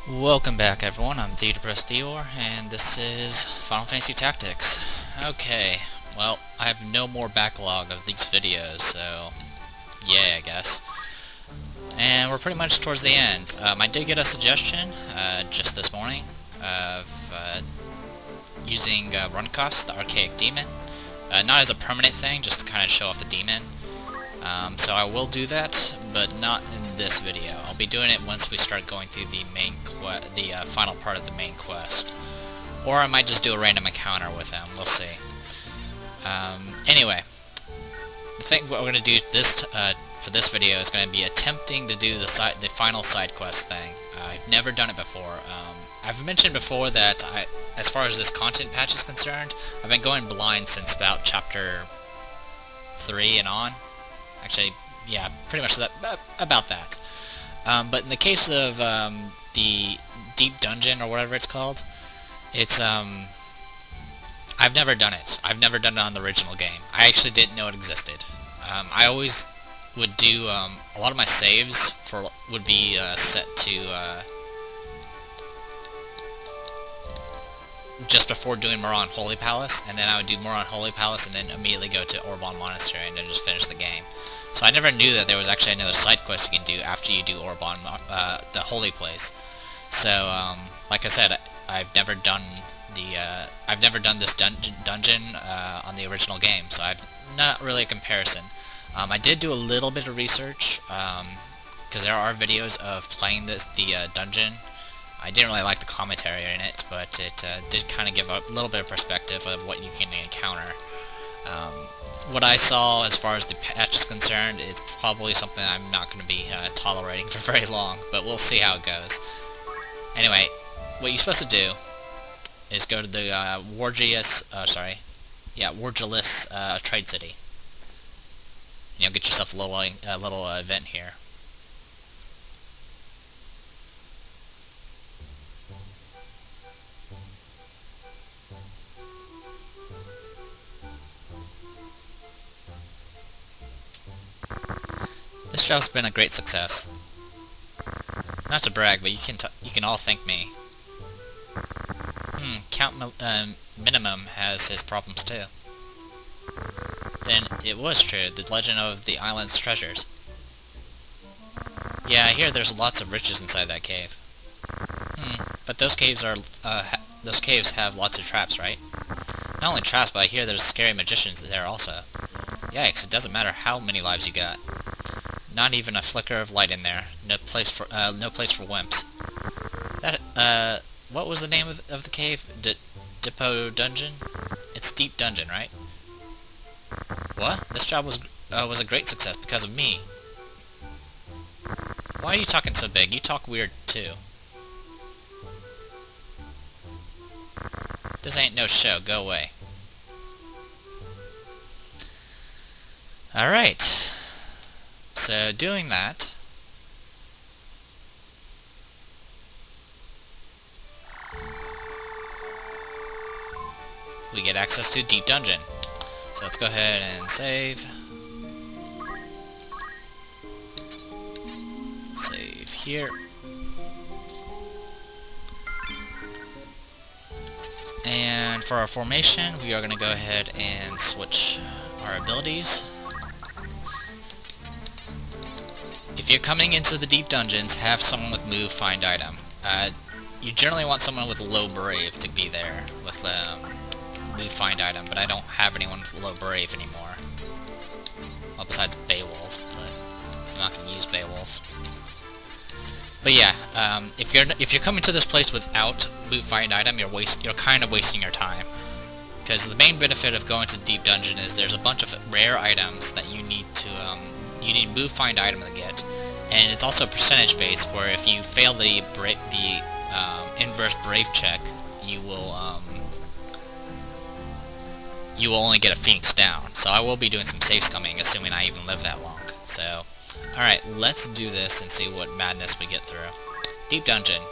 Welcome back, everyone. I'm the Depressed Dior, and this is Final Fantasy Tactics. Okay, well, I have no more backlog of these videos, so yeah, I guess. And we're pretty much towards the end. I did get a suggestion just this morning of using Runcuffs, the Archaic Demon. Not as a permanent thing, just to kind of show off the demon. So I will do that, but not in this video. I'll be doing it once we start going through the main final part of the main quest. Or I might just do a random encounter with him. We'll see. Anyway, what we're going to do for this video is going to be attempting to do the final side quest thing. I've never done it before. I've mentioned before that as far as this content patch is concerned, I've been going blind since about chapter 3 and on. Actually, yeah, pretty much about that. But in the case of the Deep Dungeon, or whatever it's called, it's, I've never done it. I've never done it on the original game. I actually didn't know it existed. I always would do, a lot of my saves would be set to, just before doing Moron Holy Palace, and then I would do Moron Holy Palace and then immediately go to Orban Monastery and then just finish the game. So I never knew that there was actually another side quest you can do after you do Orban, the Holy Place. So, like I said, I've never done this dungeon on the original game, so I've not really a comparison. I did do a little bit of research, because there are videos of playing the dungeon. I didn't really like the commentary in it, but it did kind of give a little bit of perspective of what you can encounter. What I saw as far as the patch is concerned is probably something I'm not going to be tolerating for very long, but we'll see how it goes. Anyway, what you're supposed to do is go to the Wargelis Trade City. And you'll get yourself a little event here. This job's been a great success. Not to brag, but you can all thank me. Count Minimum has his problems too. Then it was true, the legend of the island's treasures. Yeah, I hear there's lots of riches inside that cave. But those caves have lots of traps, right? Not only traps, but I hear there's scary magicians there also. Yikes, it doesn't matter how many lives you got. Not even a flicker of light in there. No place for wimps. What was the name of the cave? Depot Dungeon? It's Deep Dungeon, right? What? This job was a great success because of me. Why are you talking so big? You talk weird too. This ain't no show. Go away. Alright. So, doing that, we get access to Deep Dungeon. So let's go ahead and save. Save here. And for our formation, we are going to go ahead and switch our abilities. If you're coming into the Deep Dungeons, have someone with Move Find Item. You generally want someone with Low Brave to be there with Move Find Item, but I don't have anyone with Low Brave anymore. Well, besides Beowulf, but I'm not going to use Beowulf. But yeah, if you're coming to this place without Move Find Item, you're kind of wasting your time. Because the main benefit of going to Deep Dungeon is there's a bunch of rare items that you need to you need Move Find Item to get, and it's also percentage based, where if you fail the inverse Brave check, you will only get a Phoenix down. So I will be doing some safe scumming, assuming I even live that long. So, alright, let's do this and see what madness we get through. Deep Dungeon.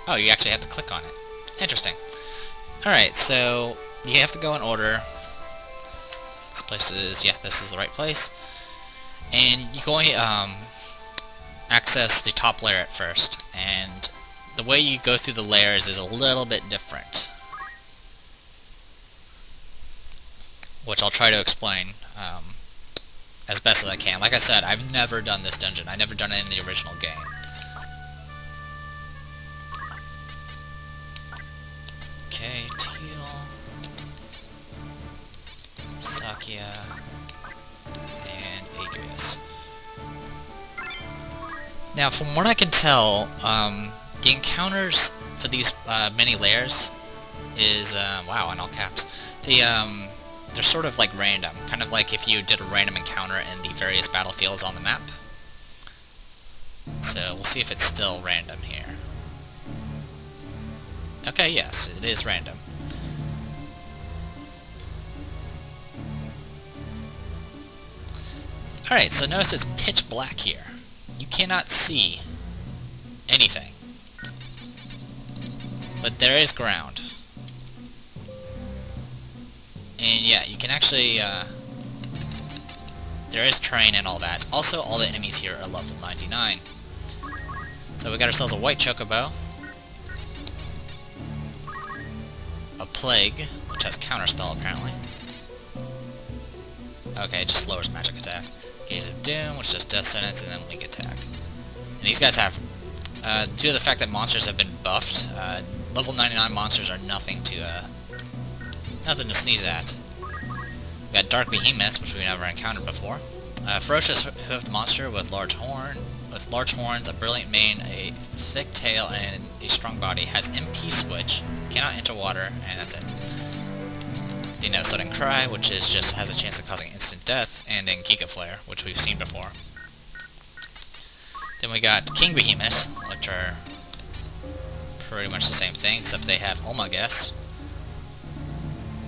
Oh, you actually have to click on it. Interesting. Alright, so you have to go in order. This place is, yeah, this is the right place. And you go access the top layer at first, and the way you go through the layers is a little bit different, which I'll try to explain as best as I can. Like I said, I've never done this dungeon. I've never done it in the original game. Okay, Tielle, Sakya, and Agrius. Now, from what I can tell, the encounters for these many layers is, wow, in all caps, they're sort of like random, kind of like if you did a random encounter in the various battlefields on the map. So, we'll see if it's still random here. Okay, yes, it is random. Alright, so notice it's pitch black here. You cannot see anything. But there is ground. And yeah, you can actually, there is terrain and all that. Also, all the enemies here are level 99. So we got ourselves a white chocobo, a plague, which has counterspell apparently. Okay, it just lowers magic attack. Gaze of Doom, which does death sentence, and then weak attack. And these guys have, due to the fact that monsters have been buffed, level 99 monsters are nothing to sneeze at. We got Dark Behemoth, which we never encountered before. Ferocious hoofed monster with large horns, a brilliant mane, a thick tail, and a strong body. Has MP switch, cannot enter water, and that's it. The No Sudden Cry, which is just has a chance of causing instant death, and then Giga Flare, which we've seen before. Then we got King Behemoths, which are pretty much the same thing, except they have Ulmagus,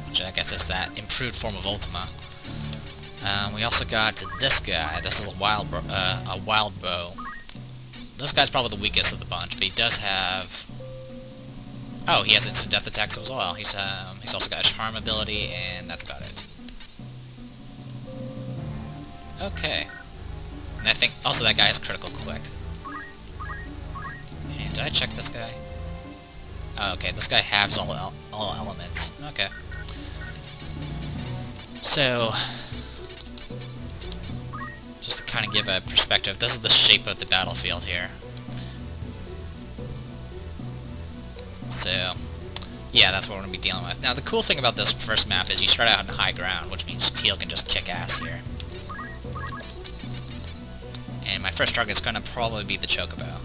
which I guess is that improved form of Ultima. We also got this guy. This is a wild bow. This guy's probably the weakest of the bunch, but he does have... Oh, he has instant death attacks as well. He's also got a charm ability, and that's about it. Okay. And I think also that guy is critical quick. And did I check this guy? Oh, okay, this guy halves all elements. Okay. So, just to kind of give a perspective, this is the shape of the battlefield here. So, yeah, that's what we're going to be dealing with. Now, the cool thing about this first map is you start out on high ground, which means Tielle can just kick ass here. And my first target is going to probably be the chocobo.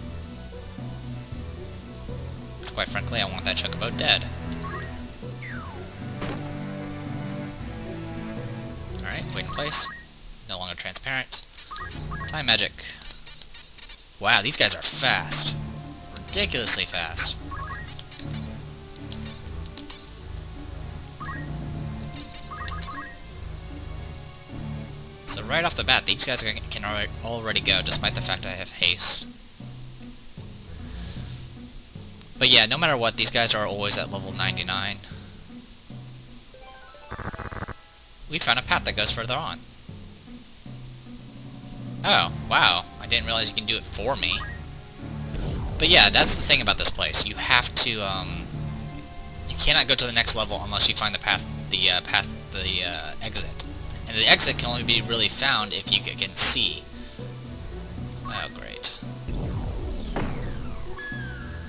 Because quite frankly, I want that chocobo dead. Alright, wait in place. No longer transparent. Time magic. Wow, these guys are fast. Ridiculously fast. So right off the bat, these guys can already go, despite the fact I have haste. But yeah, no matter what, these guys are always at level 99. We found a path that goes further on. Oh, wow. I didn't realize you can do it for me. But yeah, that's the thing about this place. You have to, you cannot go to the next level unless you find the exit. And the exit can only be really found if you can see. Oh, great.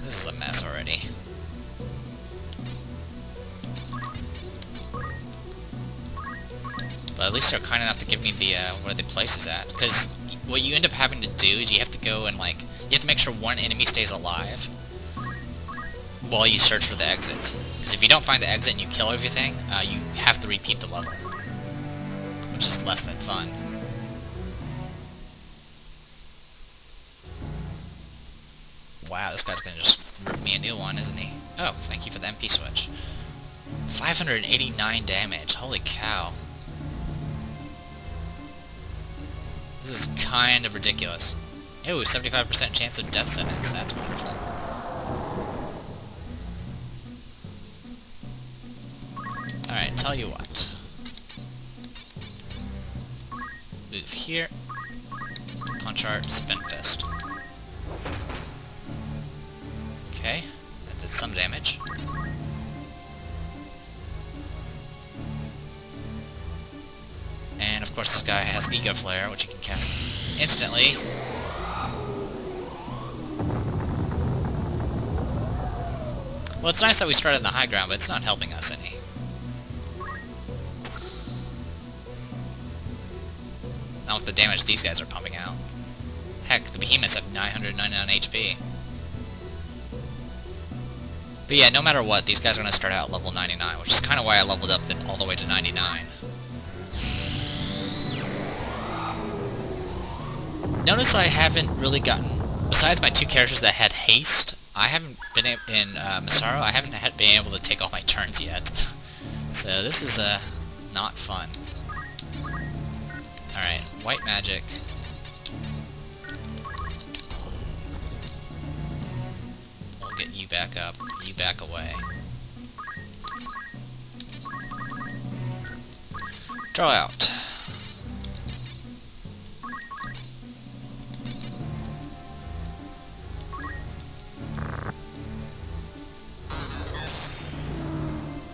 This is a mess already. But at least they're kind enough to give me the, where the place is at. Because what you end up having to do is you have to go and, like, you have to make sure one enemy stays alive while you search for the exit. Because if you don't find the exit and you kill everything, you have to repeat the level. Which is less than fun. Wow, this guy's gonna just rip me a new one, isn't he? Oh, thank you for the MP switch. 589 damage, holy cow. This is kind of ridiculous. Ew, 75% chance of death sentence, that's wonderful. Alright, tell you what. Move here. Punch art, spin fist. Okay, that did some damage. And of course this guy has Ego Flare, which he can cast instantly. Well, it's nice that we started in the high ground, but it's not helping us any. Not with the damage these guys are pumping out. Heck, the behemoths have 999 HP. But yeah, no matter what, these guys are going to start out at level 99, which is kind of why I leveled up all the way to 99. Notice I haven't really gotten, besides my two characters that had haste, I haven't been able, in Masaru, I haven't been able to take all my turns yet. So this is not fun. Alright, white magic. We'll get you back up, you back away. Draw out.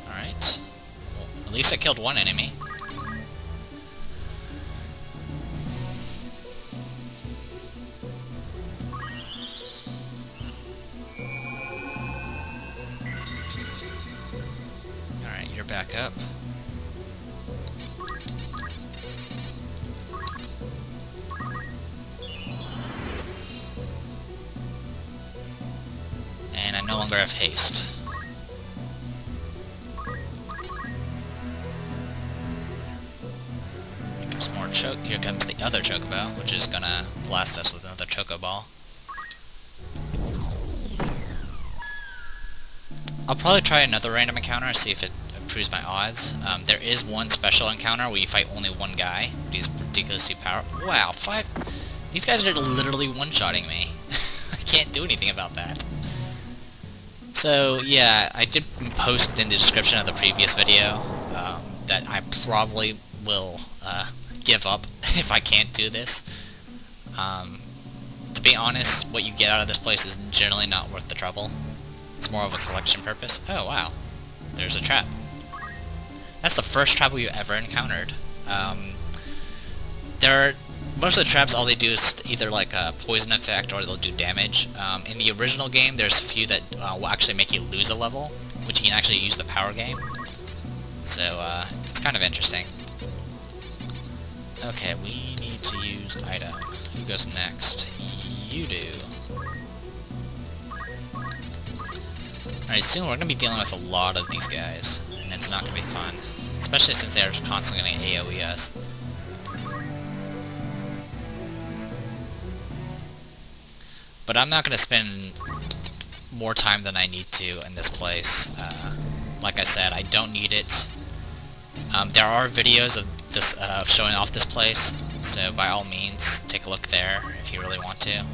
Alright. Well, at least I killed one enemy. Alright, you're back up. And I no longer have haste. Here comes the other Chocobo, which is gonna blast us with another Chocoball. I'll probably try another random encounter, see if it improves my odds. There is one special encounter where you fight only one guy, but he's ridiculously powerful. Wow, these guys are literally one-shotting me. I can't do anything about that. So, yeah, I did post in the description of the previous video that I probably will give up if I can't do this. To be honest, what you get out of this place is generally not worth the trouble. It's more of a collection purpose. Oh, wow. There's a trap. That's the first trap we've ever encountered. Most of the traps, all they do is either like a poison effect or they'll do damage. In the original game, there's a few that will actually make you lose a level, which you can actually use the power game. So, it's kind of interesting. Okay, we need to use item. Who goes next? You do. Alright, soon we're going to be dealing with a lot of these guys, and it's not going to be fun. Especially since they're constantly going to AoE us. But I'm not going to spend more time than I need to in this place. Like I said, I don't need it. There are videos of this showing off this place, so by all means, take a look there if you really want to.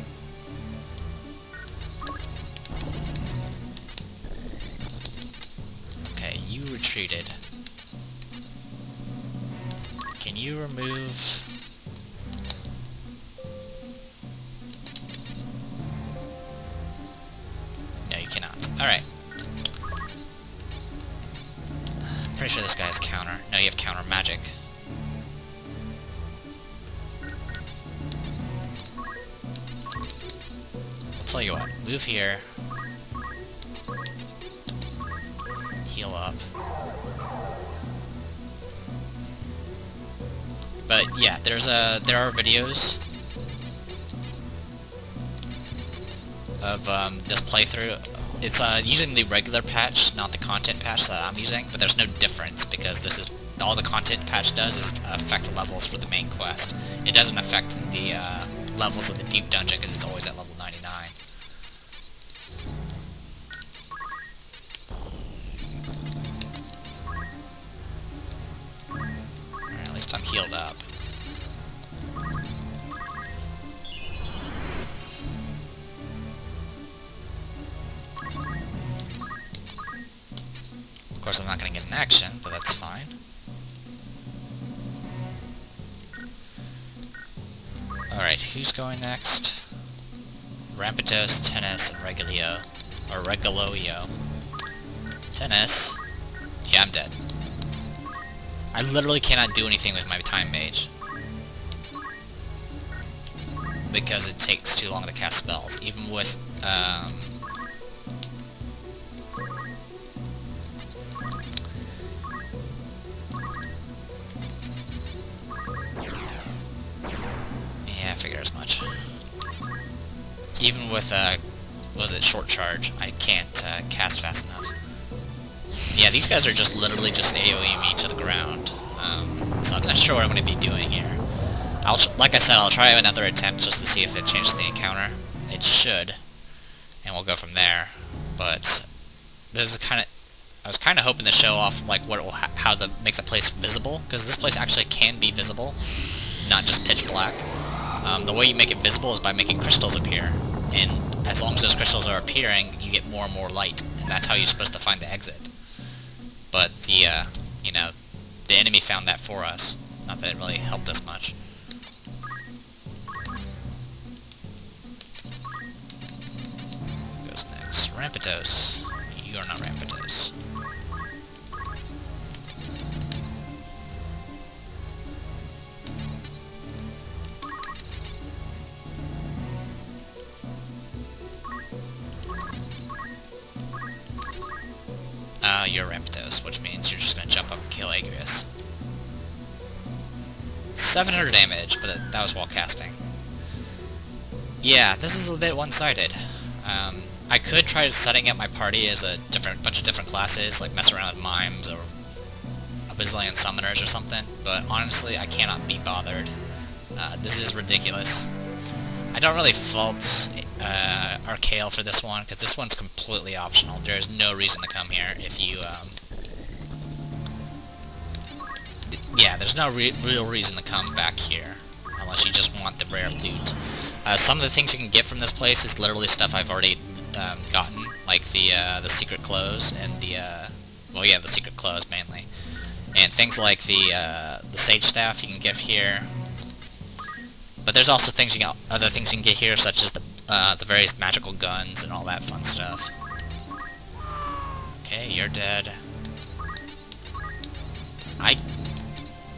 Okay, you retreated. Can you remove... No, you cannot. Alright. Pretty sure this guy has counter. No, you have counter magic. I'll tell you what, move here. Heal up. But yeah, there are videos of this playthrough. It's using the regular patch, not the content patch that I'm using, but there's no difference because this is all the content patch does is affect levels for the main quest. It doesn't affect the levels of the deep dungeon because it's always at level 99. Alright, at least I'm healed up. Of course, I'm not going to get an action, but that's fine. Alright, who's going next? Rampetos, Tennis, and Regulio. Or Reguloio. Tennis. Yeah, I'm dead. I literally cannot do anything with my time mage. Because it takes too long to cast spells. Even with, yeah, I figured as much. Even with, what was it, short charge, I can't, cast fast enough. Yeah, these guys are just literally just AoEing me to the ground. So I'm not sure what I'm going to be doing here. Like I said, I'll try another attempt just to see if it changes the encounter. It should, and we'll go from there. But this is kind of, I was kind of hoping to show off like what it will how to make the place visible, because this place actually can be visible, not just pitch black. The way you make it visible is by making crystals appear, and as long as those crystals are appearing, you get more and more light, and that's how you're supposed to find the exit. But the you know, the enemy found that for us. Not that it really helped us much. Goes next. Rampetos. You are not Rampetos. You're Rampetos, which means you're just gonna jump up and kill Agrius. 700 damage, but that was while casting. Yeah, this is a bit one-sided. I could try setting up my party as a bunch of different classes, like mess around with mimes or a bazillion summoners or something, but honestly, I cannot be bothered. This is ridiculous. I don't really fault Archael for this one, because this one's completely optional. There's no reason to come here if you, yeah, there's no real reason to come back here, unless you just want the rare loot. Some of the things you can get from this place is literally stuff I've already gotten, like the secret clothes and the, well, yeah, the secret clothes mainly, and things like the sage staff you can get here. But there's also things other things you can get here, such as the various magical guns and all that fun stuff. Okay, you're dead.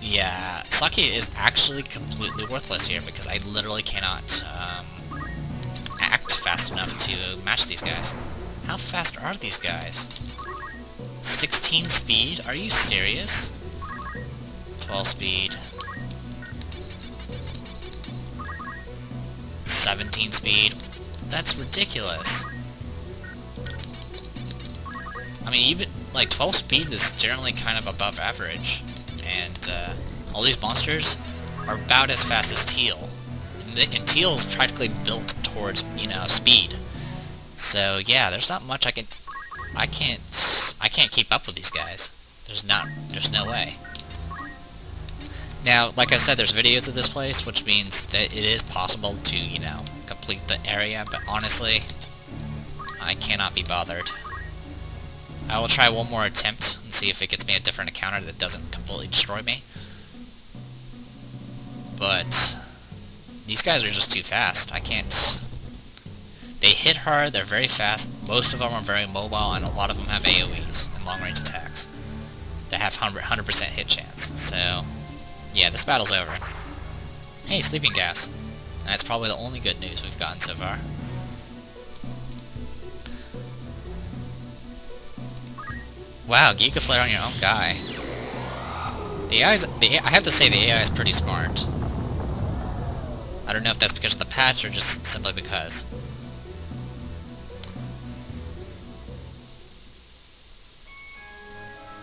Yeah, Saki is actually completely worthless here because I literally cannot act fast enough to match these guys. How fast are these guys? 16 speed? Are you serious? 12 speed. 17 speed? That's ridiculous. I mean, even, like, 12 speed is generally kind of above average. And, all these monsters are about as fast as Tielle. And Tielle is practically built towards, you know, speed. So, yeah, there's not much I can't keep up with these guys. There's no way. Now, like I said, there's videos of this place, which means that it is possible to, you know, complete the area, but honestly, I cannot be bothered. I will try one more attempt and see if it gets me a different encounter that doesn't completely destroy me. But these guys are just too fast. I can't... They hit hard, they're very fast, most of them are very mobile, and a lot of them have AoEs and long-range attacks that have 100% hit chance, so... Yeah, this battle's over. Hey, sleeping gas. That's probably the only good news we've gotten so far. Wow, Giga Flare on your own guy. I have to say the AI is pretty smart. I don't know if that's because of the patch or just simply because.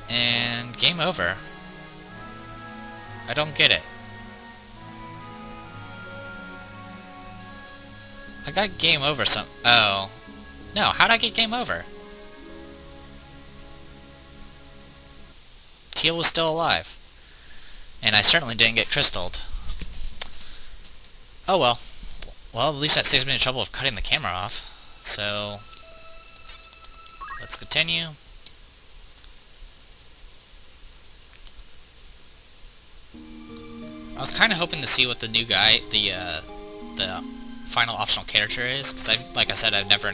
And game over. I don't get it. I got game over oh. No, how'd I get game over? Tielle was still alive. And I certainly didn't get crystalled. Oh well. Well, at least that saves me the trouble of cutting the camera off. So... let's continue. I was kind of hoping to see what the new guy, the final optional character is, because like I said, I never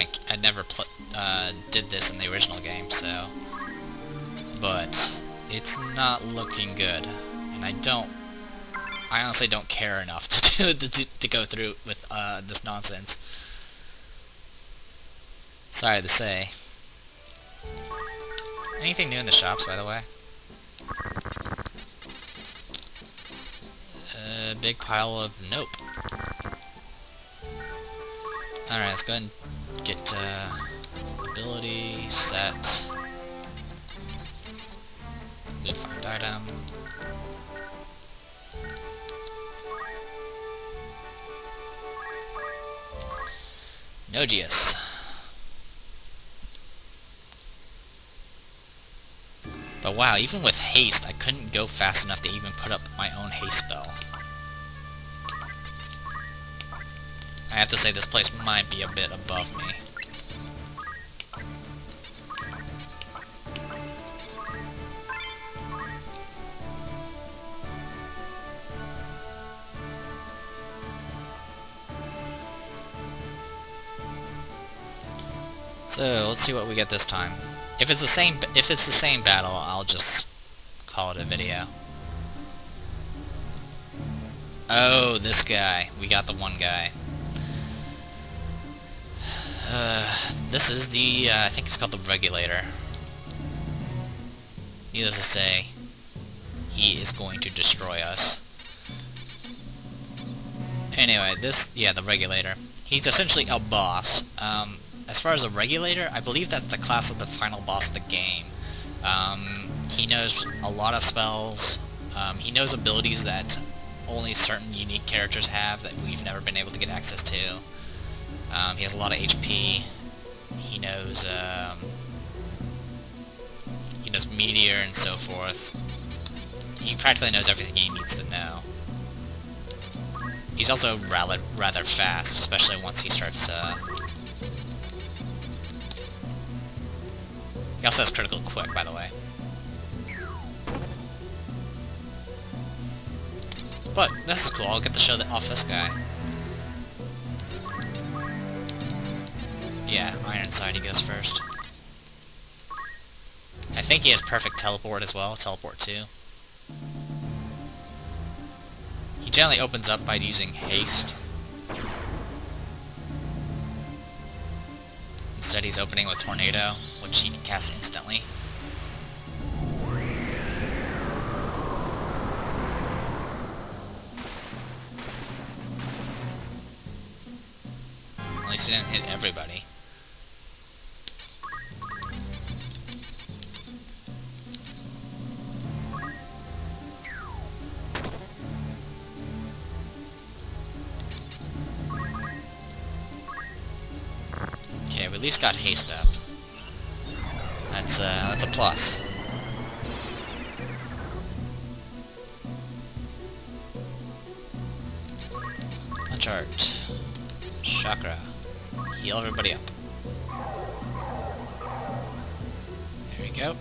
did this in the original game, so. But it's not looking good, and I honestly don't care enough to go through with this nonsense. Sorry to say. Anything new in the shops, by the way? A big pile of nope. Alright, let's go ahead and get ability set. Move find item. Nogius. But wow, even with haste, I couldn't go fast enough to even put up my own haste spell. I have to say this place might be a bit above me. So let's see what we get this time. If it's the same battle, I'll just call it a video. Oh, this guy. We got the one guy. This is the, I think it's called the regulator. Needless to say, he is going to destroy us. Anyway, the regulator. He's essentially a boss. As far as a regulator, I believe that's the class of the final boss of the game. He knows a lot of spells. He knows abilities that only certain unique characters have that we've never been able to get access to. He has a lot of HP. He knows meteor and so forth. He practically knows everything he needs to know. He's also rather fast, especially once he starts. He also has critical quick, by the way. But this is cool. I'll get to show off this guy. Yeah, Ironside, he goes first. I think he has perfect teleport as well. Teleport 2. He generally opens up by using haste. Instead, he's opening with Tornado, which he can cast instantly. At least he didn't hit everybody. Okay, we at least got haste up. That's a plus. Chart. Chakra. Heal everybody up. There we go.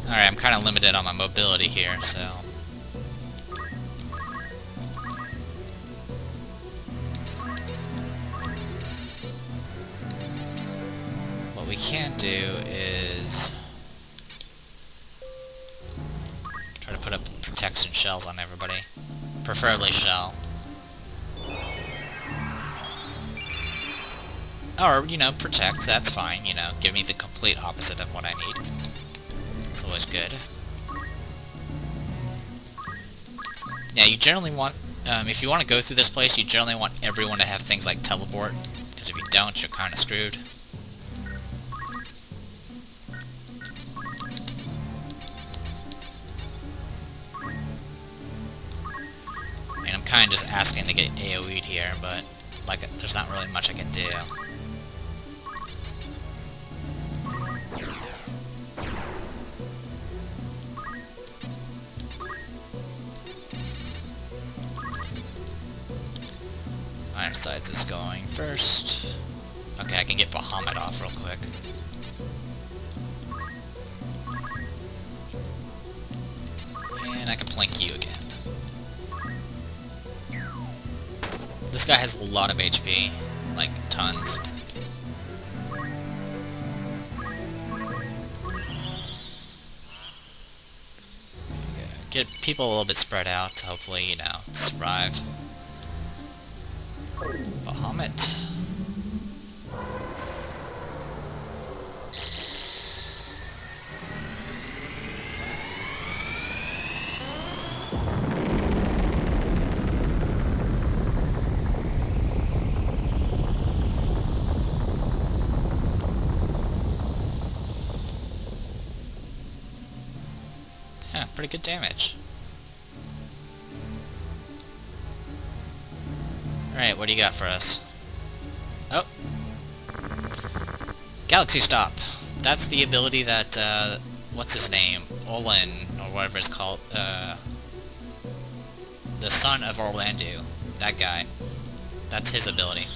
Alright, I'm kind of limited on my mobility here, so... What we can do is... try to put up protection shells on everybody. Preferably shell. Or, you know, protect, that's fine, you know, give me the complete opposite of what I need. It's always good. Yeah, you generally want, if you want to go through this place, you generally want everyone to have things like teleport, because if you don't, you're kind of screwed. And I'm kind of just asking to get AoE'd here, but, like, there's not really much I can do. Ironside is going first. Okay, I can get Bahamut off real quick. And I can plink you again. This guy has a lot of HP, like tons. Get people a little bit spread out, hopefully, you know, survive. Bahamut. Yeah, pretty good damage. Alright, what do you got for us? Oh! Galaxy Stop! That's the ability that, what's his name? Olin, or whatever it's called, the son of Orlando. That guy. That's his ability.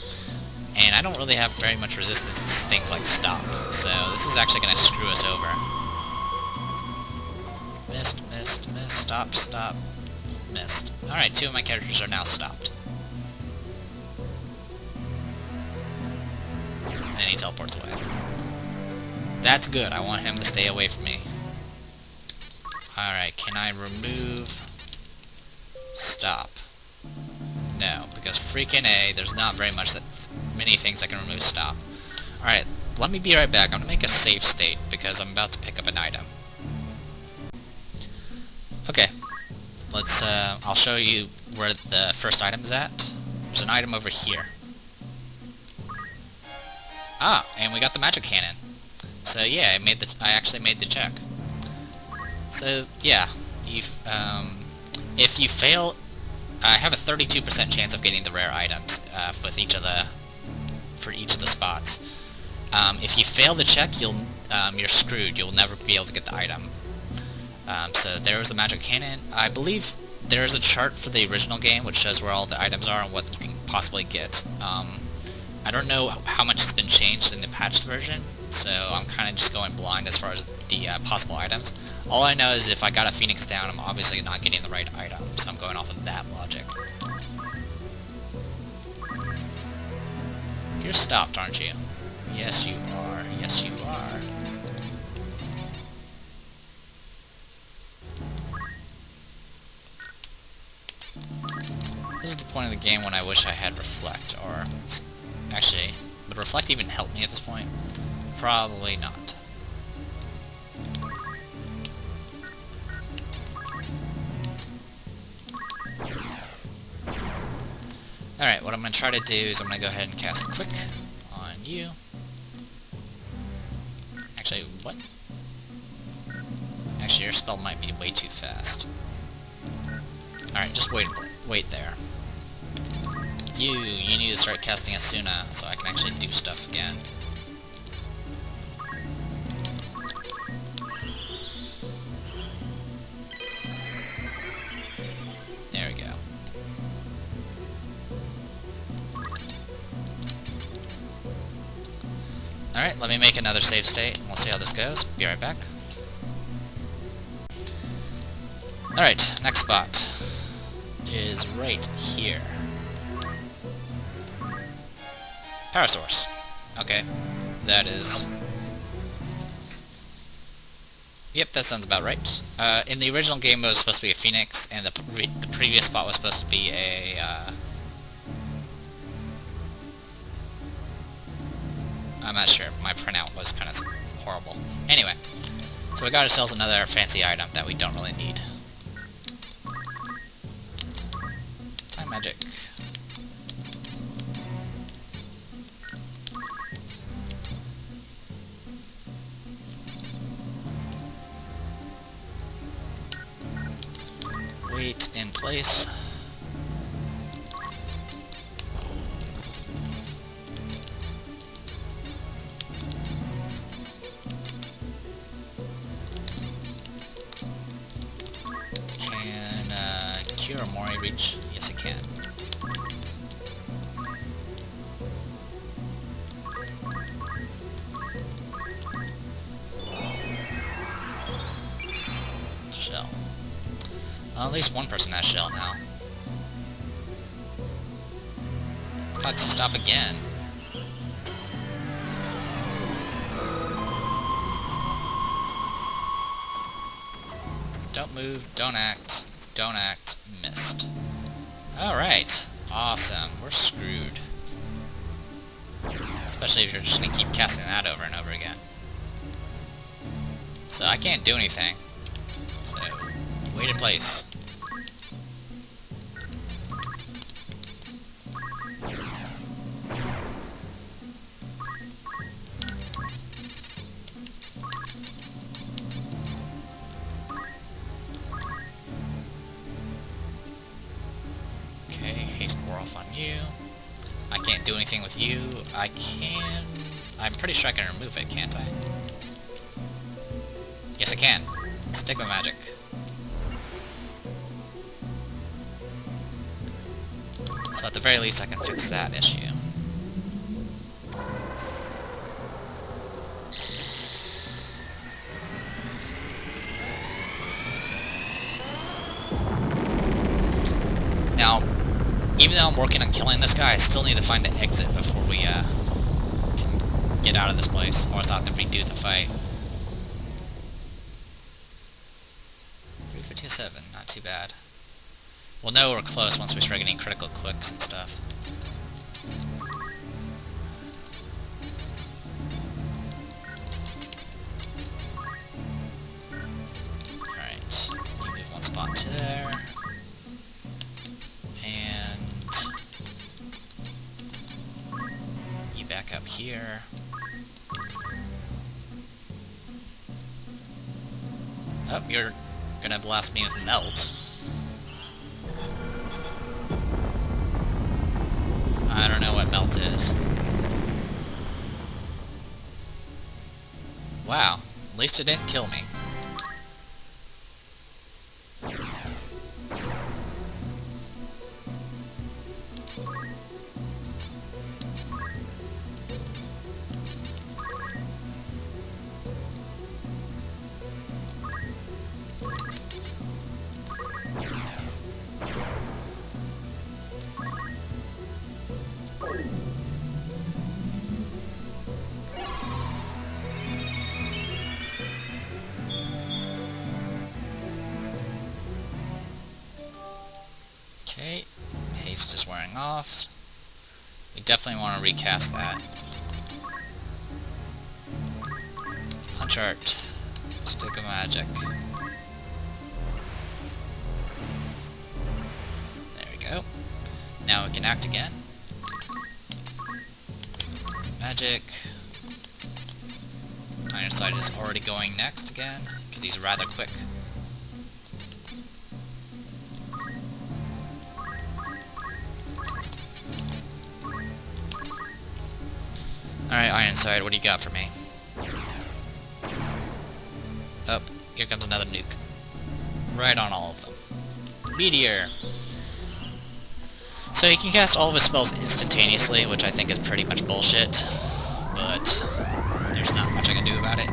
And I don't really have very much resistance to things like Stop, so this is actually gonna screw us over. Missed, missed, missed, stop, stop, missed. Alright, 2 of my characters are now stopped. And then he teleports away. That's good, I want him to stay away from me. Alright, can I remove... Stop? No, because freaking A, there's not very much many things I can remove Stop. Alright, let me be right back. I'm gonna make a save state, because I'm about to pick up an item. Okay, let's, I'll show you where the first item is at. There's an item over here. Ah, and we got the magic cannon. So yeah, I actually made the check. So yeah, if you fail, I have a 32% chance of getting the rare items for each of the spots. If you fail the check, you're screwed. You'll never be able to get the item. So there was the magic cannon. I believe there is a chart for the original game which shows where all the items are and what you can possibly get. I don't know how much has been changed in the patched version, so I'm kind of just going blind as far as the possible items. All I know is if I got a Phoenix down, I'm obviously not getting the right item, so I'm going off of that logic. You're stopped, aren't you? Yes, you are. Yes, you are. This is the point of the game when I wish I had Reflect, or... Actually, would Reflect even help me at this point? Probably not. Alright, what I'm going to try to do is I'm going to go ahead and cast Quick on you. Actually, what? Actually, your spell might be way too fast. Alright, just wait there. You need to start casting Asuna so I can actually do stuff again. There we go. Alright, let me make another save state and we'll see how this goes. Be right back. Alright, next spot is right here. Power source. Okay, that is... Yep, that sounds about right. In the original game it was supposed to be a Phoenix, and the previous spot was supposed to be a... I'm not sure, my printout was kind of horrible. Anyway, so we got ourselves another fancy item that we don't really need. Time magic. Wait in place. Can Cure Mori reach? Yes, it can. Shell. Well, at least one person has shell now. Galaxy stop again. Don't move, don't act, missed. Alright, awesome, we're screwed. Especially if you're just gonna keep casting that over and over again. So I can't do anything. So, wait in place. Okay, haste wore off on you. I can't do anything with you. I can... I'm pretty sure I can remove it, can't I? Yes, I can. Stick of magic. So at the very least, I can fix that issue. Now, even though I'm working on killing this guy, I still need to find an exit before we can get out of this place, or else I'll have to redo the fight. 357, not too bad. We'll know we're close once we start getting critical quicks and stuff. Alright, you move one spot to there. And you back up here. Oh, you're gonna blast me with melt. I don't know what melt is. Wow, at least it didn't kill me. Okay, haste is wearing off. We definitely want to recast that. Punch art, stick of magic. There we go. Now we can act again. Magic. Iron Sight is already going next again, because he's rather quick. Alright, Ironside, what do you got for me? Oh, here comes another nuke. Right on all of them. Meteor! So he can cast all of his spells instantaneously, which I think is pretty much bullshit. But there's not much I can do about it.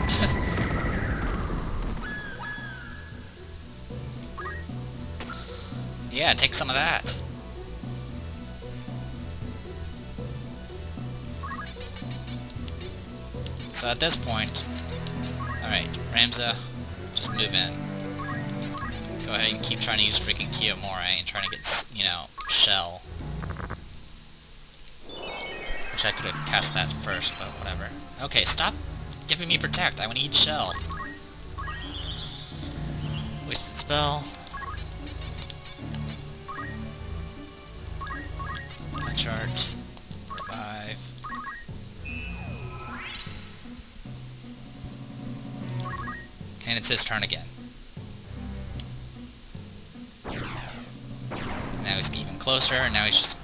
Yeah, take some of that. So at this point, alright, Ramza, just move in. Go ahead and keep trying to use freaking Kiyomori and trying to get, you know, Shell. Wish I could have cast that first, but whatever. Okay, stop giving me Protect, I want to eat Shell. Wasted spell. Punch art. Revive. And it's his turn again. Now he's even closer, and now he's just...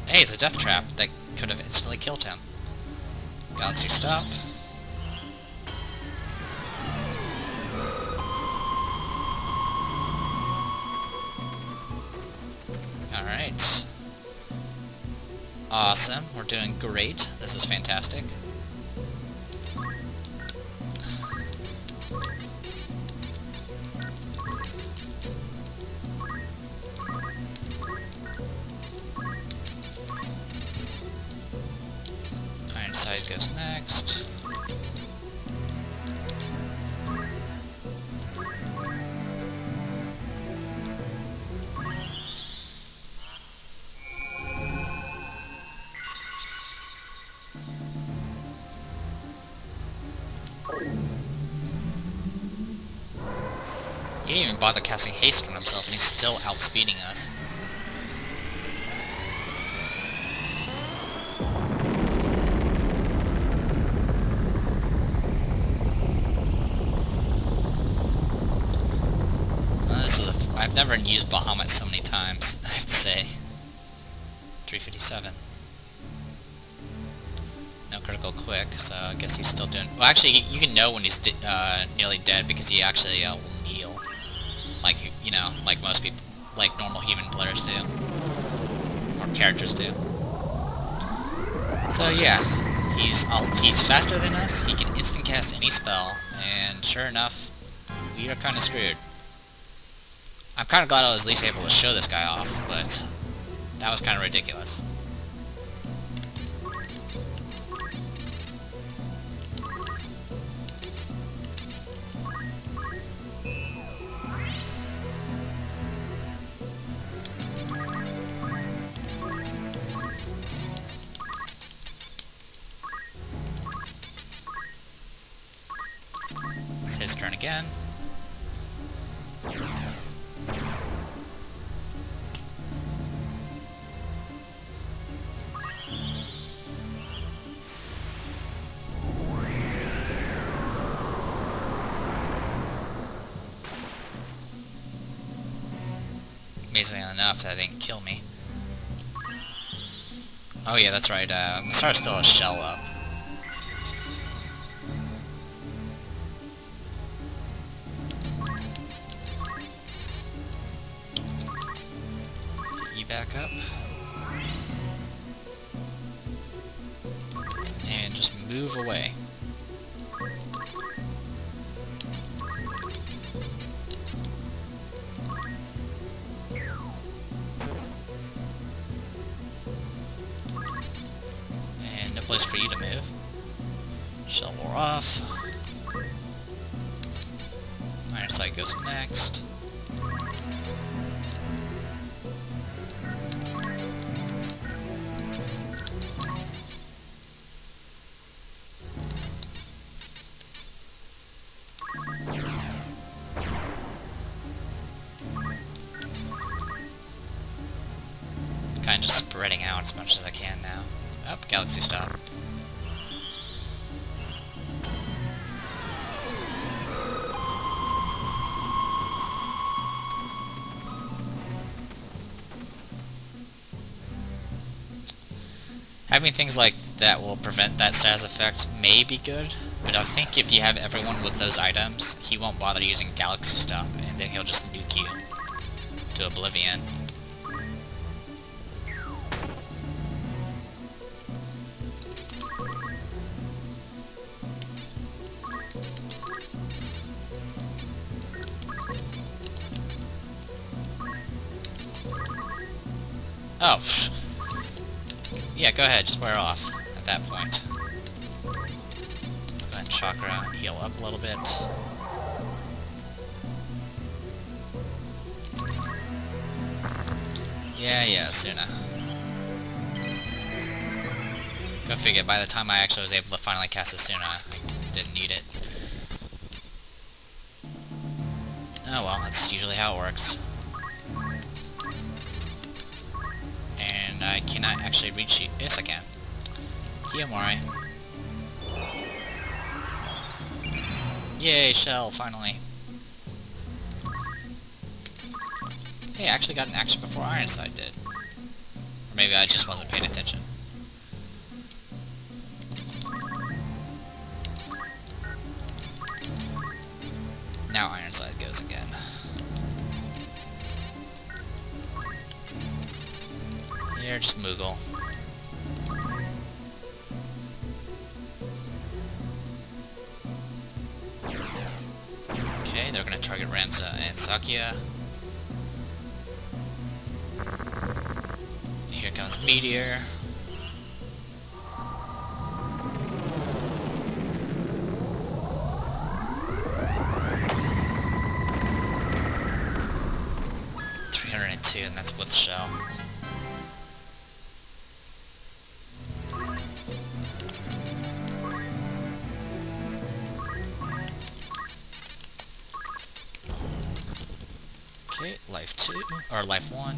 Hey, it's a death trap that could have instantly killed him. Galaxy stop. Alright. Awesome, we're doing great. This is fantastic. Ironside goes next. He didn't even bother casting haste on himself, and he's still outspeeding us. I've never used Bahamut so many times, I have to say. 357. No critical quick, so I guess he's still doing... Well, actually, you can know when he's nearly dead because he actually will kneel. Like, you know, like most people, like normal human players do. Or characters do. So, yeah. He's faster than us, he can instant cast any spell, and sure enough, we are kind of screwed. I'm kind of glad I was at least able to show this guy off, but that was kind of ridiculous. It's his turn again. Amazingly enough, that didn't kill me. Oh yeah, that's right, Masara still has shell up. Get you back up. And just move away. Place for you to move. Shell wore off. Ironside goes next. Kind of just spreading out as much as I can now. Up, Galaxy Stop. Having things like that will prevent that status effect may be good, but I think if you have everyone with those items, he won't bother using Galaxy Stop, and then he'll just nuke you to oblivion. Oh, yeah, go ahead, just wear off at that point. Let's go ahead and chakra and heal up a little bit. Yeah, Suna. Go figure, by the time I actually was able to finally cast a Suna, I didn't need it. Oh well, that's usually how it works. And I cannot actually reach you. Yes, I can. Kiyomori. Yay, Shell, finally. Hey, I actually got an action before Ironside did. Or maybe I just wasn't paying attention. Now Ironside goes again. Here, just Moogle. Okay, they're gonna target Ramza and Sakia. Here comes Meteor. to, and that's with shell. Okay, life 2, or life 1.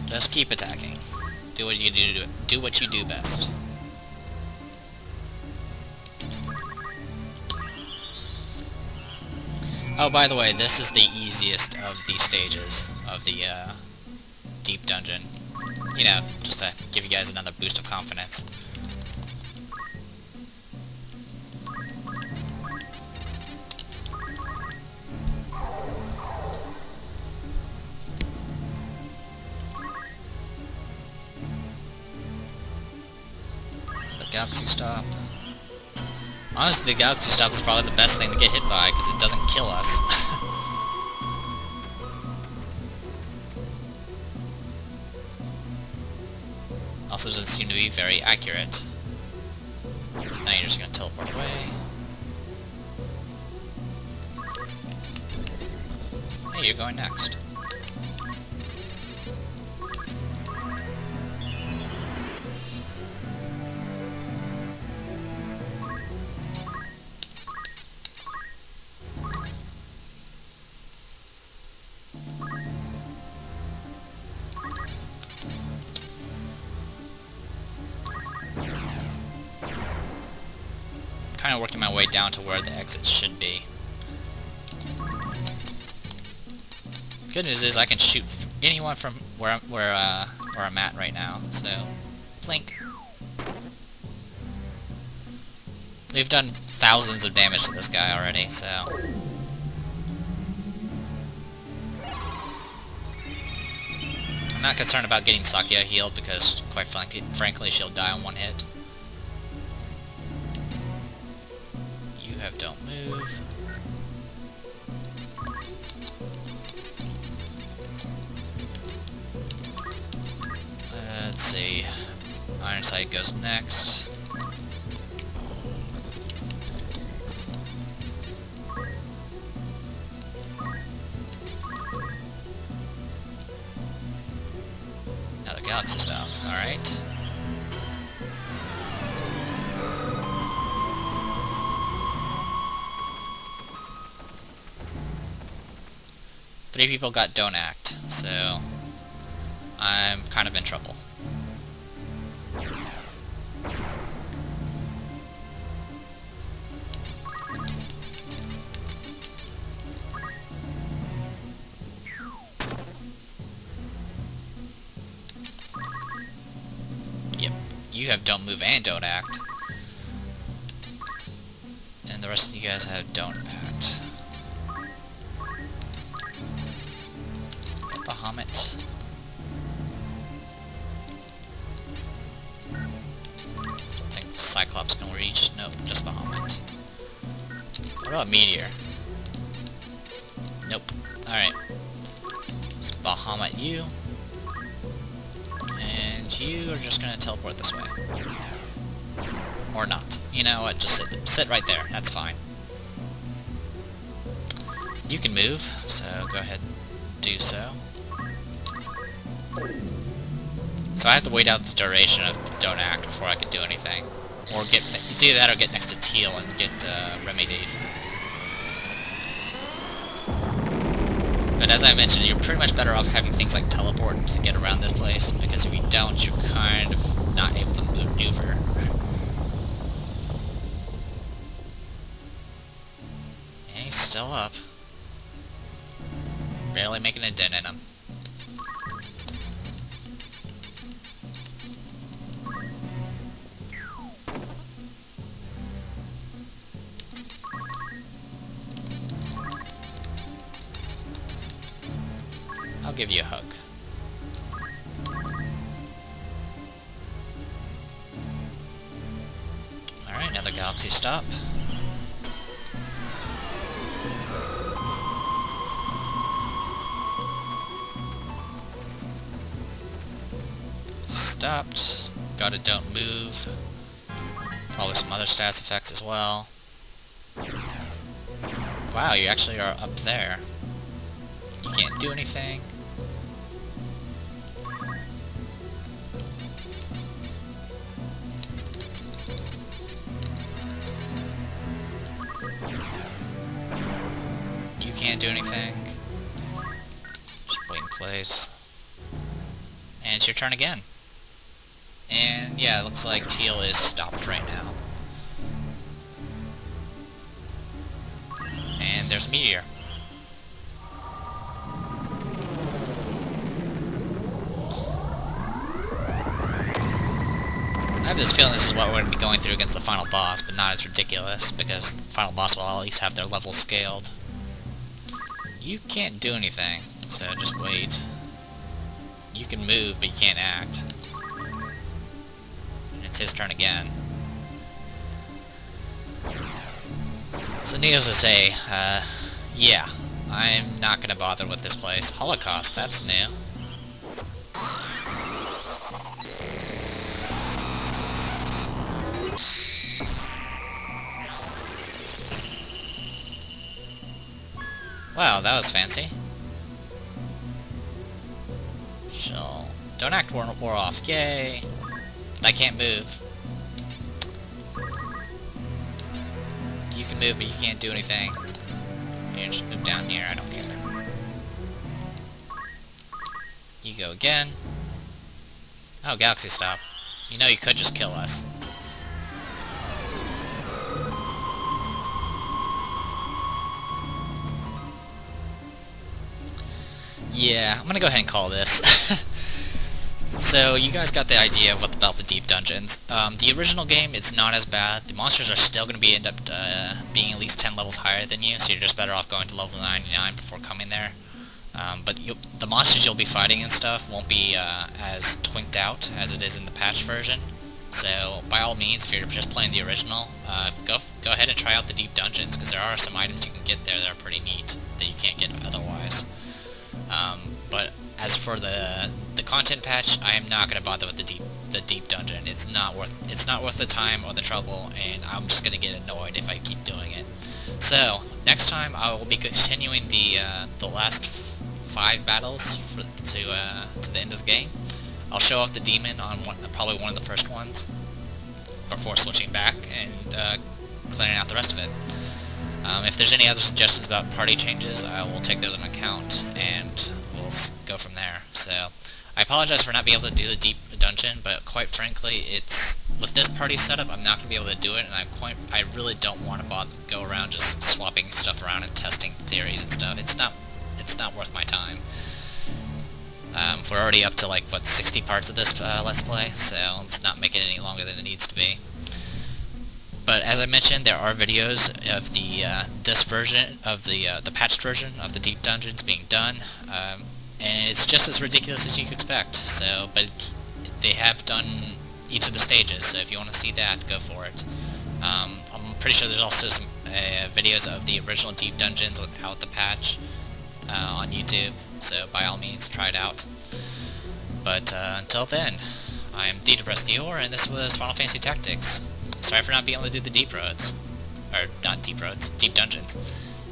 Just keep attacking. Do what you do what you do best. Oh, by the way, this is the easiest of the stages of the deep dungeon. You know, just to give you guys another boost of confidence. Galaxy Stop. Honestly, the Galaxy Stop is probably the best thing to get hit by, because it doesn't kill us. Also doesn't seem to be very accurate. So now you're just going to teleport away. Hey, you're going next. Kind of working my way down to where the exit should be. Good news is I can shoot anyone from where I'm at right now. So, blink. We've done thousands of damage to this guy already, so. I'm not concerned about getting Sakia healed because, quite frankly, she'll die on one hit. You have don't move. Let's see. Ironsight goes next. Another Galaxy Stop. Alright. Three people got don't act, so I'm kind of in trouble. Yep, you have don't move and don't act. And the rest of you guys have don't act. Bahamut. Don't think Cyclops can reach. Nope, just Bahamut. What about Meteor? Nope. Alright. Let's Bahamut you. And you are just gonna teleport this way. Or not. You know what, just sit right there. That's fine. You can move, so go ahead and do so. So I have to wait out the duration of don't act before I can do anything. Or get, it's either that or get next to Tielle and get remedied. But as I mentioned, you're pretty much better off having things like teleport to get around this place, because if you don't, you're kind of not able to maneuver. And he's still up. Barely making a dent in him. I'll give you a hug. Alright, another Galaxy Stop. Stopped. Got a don't move. Probably some other status effects as well. Wow, you actually are up there. You can't do anything. You can't do anything. Just wait in place. And it's your turn again. And yeah, it looks like Tielle is stopped right now. And there's a meteor. I have this feeling this is what we're going to be going through against the final boss, but not as ridiculous, because the final boss will at least have their level scaled. You can't do anything, so just wait. You can move, but you can't act. And it's his turn again. So needless to say, yeah, I'm not going to bother with this place. Holocaust, that's new. Wow, that was fancy. Don't act war off. Yay! I can't move. You can move, but you can't do anything. You just move down here, I don't care. You go again. Oh, galaxy stop. You know you could just kill us. Yeah, I'm gonna go ahead and call this. So, you guys got the idea of about the deep dungeons. The original game, it's not as bad. The monsters are still going to end up being at least 10 levels higher than you, so you're just better off going to level 99 before coming there. But the monsters you'll be fighting and stuff won't be as twinked out as it is in the patch version. So, by all means, if you're just playing the original, go ahead and try out the deep dungeons, because there are some items you can get there that are pretty neat that you can't get otherwise. But as for the content patch, I am not going to bother with the deep dungeon. It's not worth the time or the trouble, and I'm just going to get annoyed if I keep doing it. So next time I will be continuing the last 5 battles to the end of the game. I'll show off the demon on probably one of the first ones before switching back and clearing out the rest of it. If there's any other suggestions about party changes, I will take those into account, and we'll go from there. So, I apologize for not being able to do the deep dungeon, but quite frankly, with this party setup, I'm not going to be able to do it, and I really don't want to go around just swapping stuff around and testing theories and stuff. It's not worth my time. We're already up to like 60 parts of this Let's Play, so let's not make it any longer than it needs to be. But as I mentioned, there are videos of this version of the patched version of the deep dungeons being done, and it's just as ridiculous as you could expect. So, but they have done each of the stages. So if you want to see that, go for it. I'm pretty sure there's also some videos of the original deep dungeons without the patch on YouTube. So by all means, try it out. But until then, I am Dior, and this was Final Fantasy Tactics. Sorry for not being able to do the deep roads. Or, not deep roads, deep dungeons.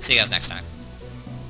See you guys next time.